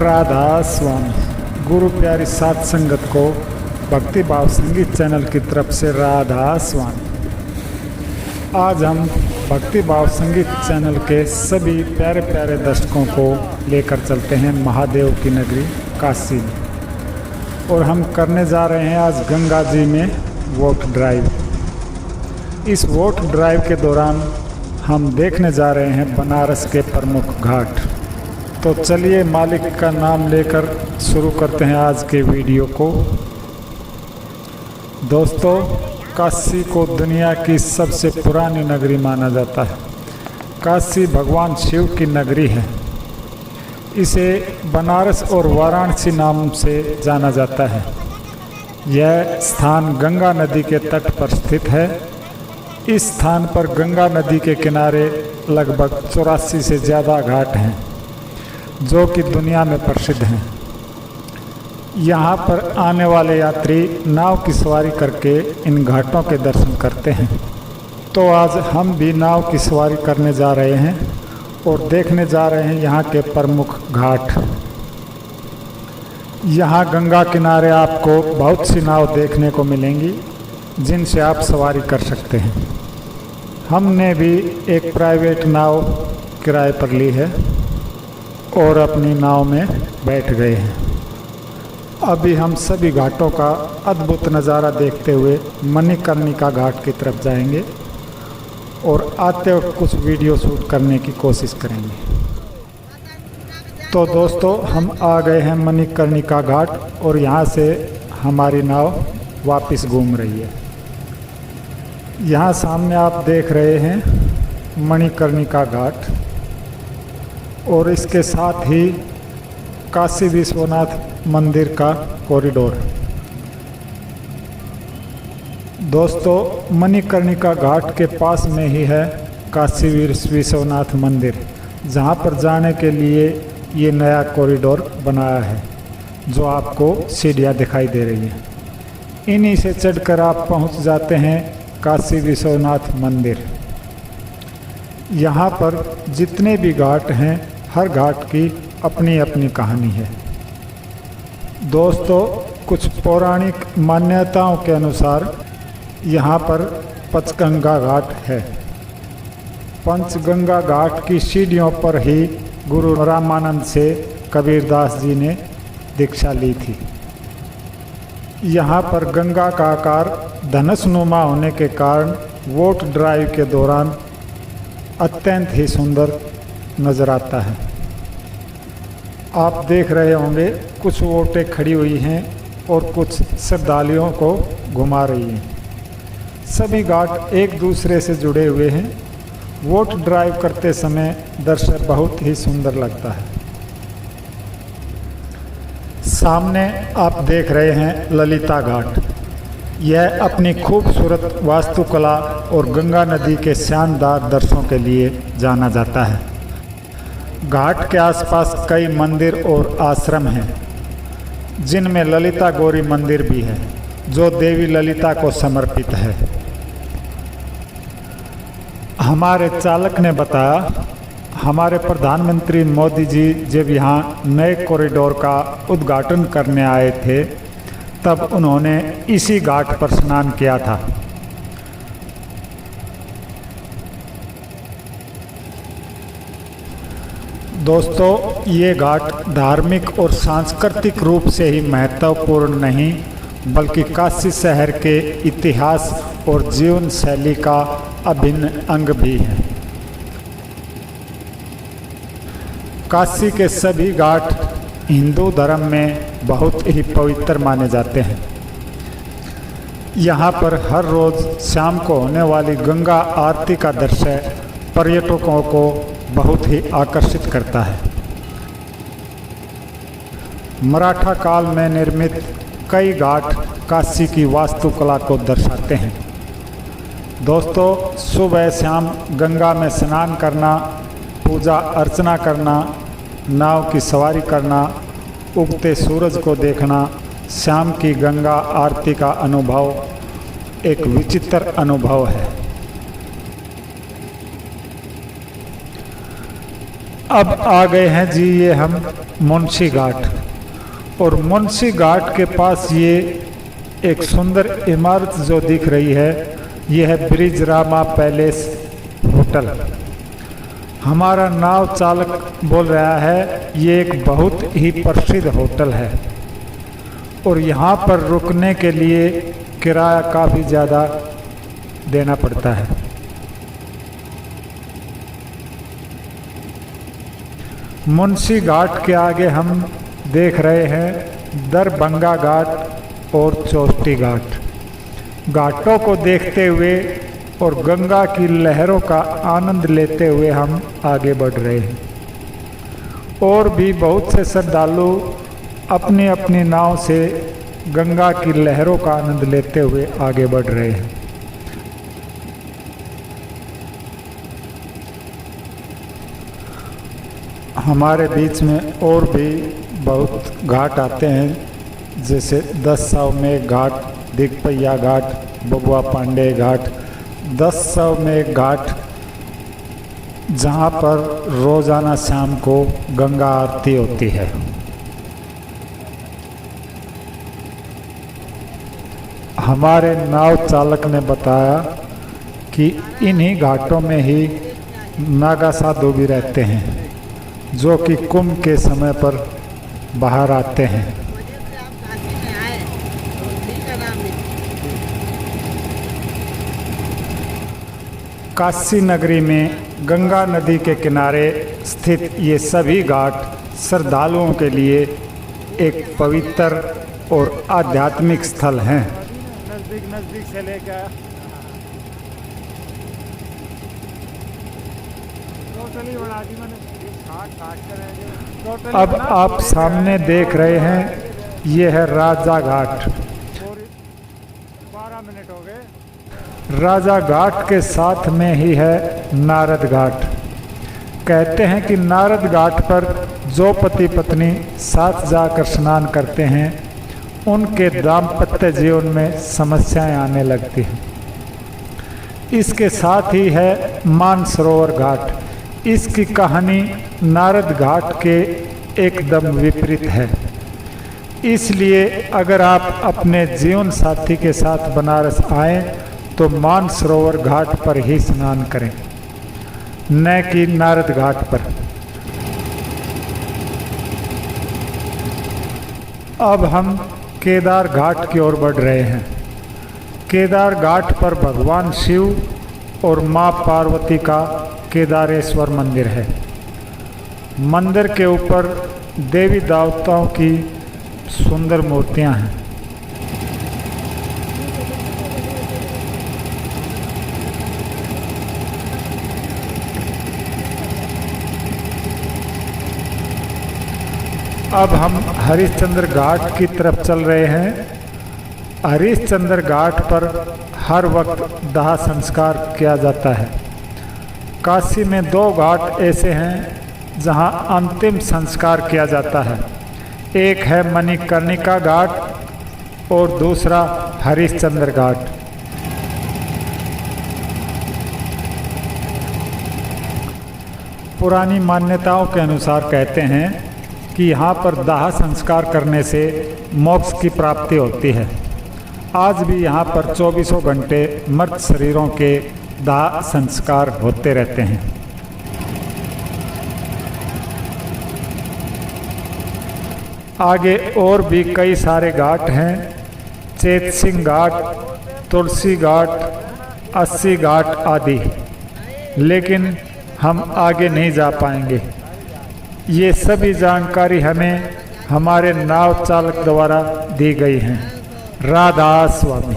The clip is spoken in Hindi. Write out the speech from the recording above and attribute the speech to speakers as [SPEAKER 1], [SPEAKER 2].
[SPEAKER 1] राधा स्वामी गुरु प्यारी सात संगत को भक्ति भाव संगीत चैनल की तरफ से राधा स्वामी। आज हम भक्ति भाव संगीत चैनल के सभी प्यारे प्यारे दर्शकों को लेकर चलते हैं महादेव की नगरी काशी में, और हम करने जा रहे हैं आज गंगा जी में वॉक ड्राइव। इस वॉक ड्राइव के दौरान हम देखने जा रहे हैं बनारस के प्रमुख घाट। तो चलिए मालिक का नाम लेकर शुरू करते हैं आज के वीडियो को। दोस्तों, काशी को दुनिया की सबसे पुरानी नगरी माना जाता है। काशी भगवान शिव की नगरी है। इसे बनारस और वाराणसी नाम से जाना जाता है। यह स्थान गंगा नदी के तट पर स्थित है। इस स्थान पर गंगा नदी के किनारे लगभग 84 से ज़्यादा घाट हैं जो कि दुनिया में प्रसिद्ध हैं। यहाँ पर आने वाले यात्री नाव की सवारी करके इन घाटों के दर्शन करते हैं। तो आज हम भी नाव की सवारी करने जा रहे हैं और देखने जा रहे हैं यहाँ के प्रमुख घाट। यहाँ गंगा किनारे आपको बहुत सी नाव देखने को मिलेंगी जिनसे आप सवारी कर सकते हैं। हमने भी एक प्राइवेट नाव किराए पर ली है और अपनी नाव में बैठ गए हैं। अभी हम सभी घाटों का अद्भुत नज़ारा देखते हुए मणिकर्णिका घाट की तरफ जाएंगे और आते वक्त कुछ वीडियो शूट करने की कोशिश करेंगे। तो दोस्तों, हम आ गए हैं मणिकर्णिका घाट और यहाँ से हमारी नाव वापस घूम रही है। यहाँ सामने आप देख रहे हैं मणिकर्णिका घाट और इसके साथ ही काशी विश्वनाथ मंदिर का कॉरिडोर। दोस्तों, मणिकर्णिका घाट के पास में ही है काशी विश्वनाथ मंदिर, जहाँ पर जाने के लिए ये नया कॉरिडोर बनाया है जो आपको सीढ़ियाँ दिखाई दे रही हैं। इन्हीं से चढ़कर आप पहुँच जाते हैं काशी विश्वनाथ मंदिर। यहाँ पर जितने भी घाट हैं, हर घाट की अपनी अपनी कहानी है। दोस्तों, कुछ पौराणिक मान्यताओं के अनुसार यहाँ पर पंचगंगा घाट है। पंचगंगा घाट की सीढ़ियों पर ही गुरु रामानंद से कबीरदास जी ने दीक्षा ली थी। यहाँ पर गंगा का आकार धनुषनुमा होने के कारण वॉक ड्राइव के दौरान अत्यंत ही सुंदर नज़र आता है। आप देख रहे होंगे कुछ वोटें खड़ी हुई हैं और कुछ श्रद्धालुओं को घुमा रही हैं। सभी घाट एक दूसरे से जुड़े हुए हैं। वॉक ड्राइव करते समय दृश्य बहुत ही सुंदर लगता है। सामने आप देख रहे हैं ललिता घाट। यह अपनी खूबसूरत वास्तुकला और गंगा नदी के शानदार दृश्यों के लिए जाना जाता है। घाट के आसपास कई मंदिर और आश्रम हैं जिनमें ललिता गौरी मंदिर भी है जो देवी ललिता को समर्पित है। हमारे चालक ने बताया, हमारे प्रधानमंत्री मोदी जी जब यहाँ नए कॉरिडोर का उद्घाटन करने आए थे तब उन्होंने इसी घाट पर स्नान किया था। दोस्तों, ये घाट धार्मिक और सांस्कृतिक रूप से ही महत्वपूर्ण नहीं बल्कि काशी शहर के इतिहास और जीवन शैली का अभिन्न अंग भी है। काशी के सभी घाट हिंदू धर्म में बहुत ही पवित्र माने जाते हैं। यहाँ पर हर रोज़ शाम को होने वाली गंगा आरती का दृश्य पर्यटकों को बहुत ही आकर्षित करता है। मराठा काल में निर्मित कई घाट काशी की वास्तुकला को दर्शाते हैं। दोस्तों, सुबह शाम गंगा में स्नान करना, पूजा अर्चना करना, नाव की सवारी करना, उगते सूरज को देखना, शाम की गंगा आरती का अनुभव एक विचित्र अनुभव है। अब आ गए हैं जी ये हम मुंशी घाट, और मुंशी घाट के पास ये एक सुंदर इमारत जो दिख रही है, ये है ब्रिजरामा पैलेस होटल। हमारा नाव चालक बोल रहा है ये एक बहुत ही प्रसिद्ध होटल है और यहाँ पर रुकने के लिए किराया काफ़ी ज़्यादा देना पड़ता है। मुंशी घाट के आगे हम देख रहे हैं दरभंगा घाट और चौष्टी घाट। घाटों को देखते हुए और गंगा की लहरों का आनंद लेते हुए हम आगे बढ़ रहे हैं। और भी बहुत से श्रद्धालु अपनी अपनी नाव से गंगा की लहरों का आनंद लेते हुए आगे बढ़ रहे हैं। हमारे बीच में और भी बहुत घाट आते हैं, जैसे 10 में एक घाट, दिग्पैया घाट, बबुआ पांडे घाट, 10 में एक घाट, जहाँ पर रोज़ाना शाम को गंगा आरती होती है। हमारे नाव चालक ने बताया कि इन्हीं घाटों में ही नागा साधु भी रहते हैं, जो कि कुंभ के समय पर बाहर आते हैं। काशी नगरी में गंगा नदी के किनारे स्थित ये सभी घाट श्रद्धालुओं के लिए एक पवित्र और आध्यात्मिक स्थल हैं। नजदीक से लेकर अब आप सामने देख रहे हैं ये है राजा घाट। 12 मिनट हो गए। राजा घाट के साथ में ही है नारद घाट। कहते हैं कि नारद घाट पर जो पति पत्नी साथ जाकर स्नान करते हैं उनके दाम्पत्य जीवन में समस्याएं आने लगती हैं। इसके साथ ही है मानसरोवर घाट। इसकी कहानी नारद घाट के एकदम विपरीत है। इसलिए अगर आप अपने जीवन साथी के साथ बनारस आएं तो मानसरोवर घाट पर ही स्नान करें, न कि नारद घाट पर। अब हम केदार घाट की ओर बढ़ रहे हैं। केदार घाट पर भगवान शिव और माँ पार्वती का केदारेश्वर मंदिर है। मंदिर के ऊपर देवी देवताओं की सुंदर मूर्तियां हैं। अब हम हरिश्चंद्र घाट की तरफ चल रहे हैं। हरिश्चंद्र घाट पर हर वक्त दाह संस्कार किया जाता है। काशी में 2 घाट ऐसे हैं जहां अंतिम संस्कार किया जाता है। एक है मणिकर्णिका घाट और दूसरा हरिश्चंद्र घाट। पुरानी मान्यताओं के अनुसार कहते हैं कि यहाँ पर दाह संस्कार करने से मोक्ष की प्राप्ति होती है। आज भी यहाँ पर 24 घंटे मृत शरीरों के दाह संस्कार होते रहते हैं। आगे और भी कई सारे घाट हैं, चेत सिंह घाट, तुलसी घाट, 80 घाट आदि, लेकिन हम आगे नहीं जा पाएंगे। ये सभी जानकारी हमें हमारे नाव चालक द्वारा दी गई हैं। राधा स्वामी।